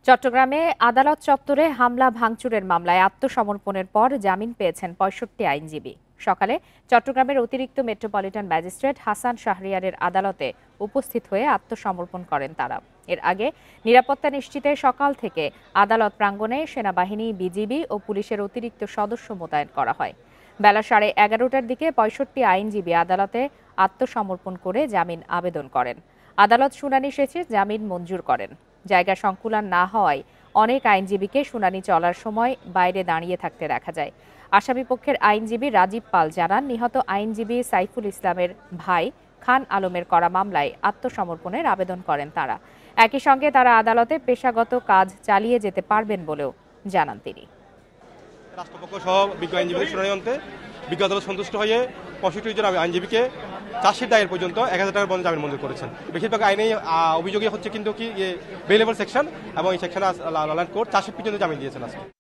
চট্টগ্রামে আদালত চত্বরে হামলা ভাঙচুরের মামলায় আত্মসমর্পণের পর জামিন পেয়েছেন ৬৫ আইনজীবী। সকালে চট্টগ্রামের অতিরিক্ত মেট্রোপলিটন ম্যাজিস্ট্রেট হাসান শাহরিয়ারের আদালতে উপস্থিত হয়ে আত্মসমর্পণ করেন তারা। এর আগে নিরাপত্তা নিশ্চিতে সকাল থেকে আদালত প্রাঙ্গণে সেনাবাহিনী, বিজিবি ও পুলিশের অতিরিক্ত সদস্য মোতায়েন করা হয়। বেলা 11:30টার দিকে ৬৫ আইনজীবী আদালতে আত্মসমর্পণ করে জামিন আবেদন করেন। আদালত শুনানি শেষে জামিন মঞ্জুর করেন। জায়গা সংকুলান না হওয়ায় অনেক আইনজীবীকে শুনানি চলার সময় বাইরে দাঁড়িয়ে থাকতে দেখা যায়। আসামিপক্ষের আইনজীবী রাজীব পাল জানান, নিহত আইনজীবী সাইফুল ইসলামের ভাই খান আলমের করা মামলায় আত্মসমর্পণের আবেদন করেন তারা। একই সঙ্গে তারা আদালতে পেশাগত কাজ চালিয়ে যেতে পারবেন বলেও জানান তিনি। রাষ্ট্রপক্ষ সহ বিজ্ঞ আইনজীবীদের শুনানি অন্তে বিজ্ঞ আদালত সন্তুষ্ট হয়ে 65 জন আইনজীবীকে চার্জশিট দায়ের পর্যন্ত 1000 টাকার বন্ধ জামিন মঞ্জুর করেছেন। বেশিরভাগ আইনেই অভিযোগই হচ্ছে কিন্তু কি বেলেবল সেকশন এবং এই সেকশনে কোর্ট চার্জশিট পর্যন্ত জামিন দিয়েছেন আজকে।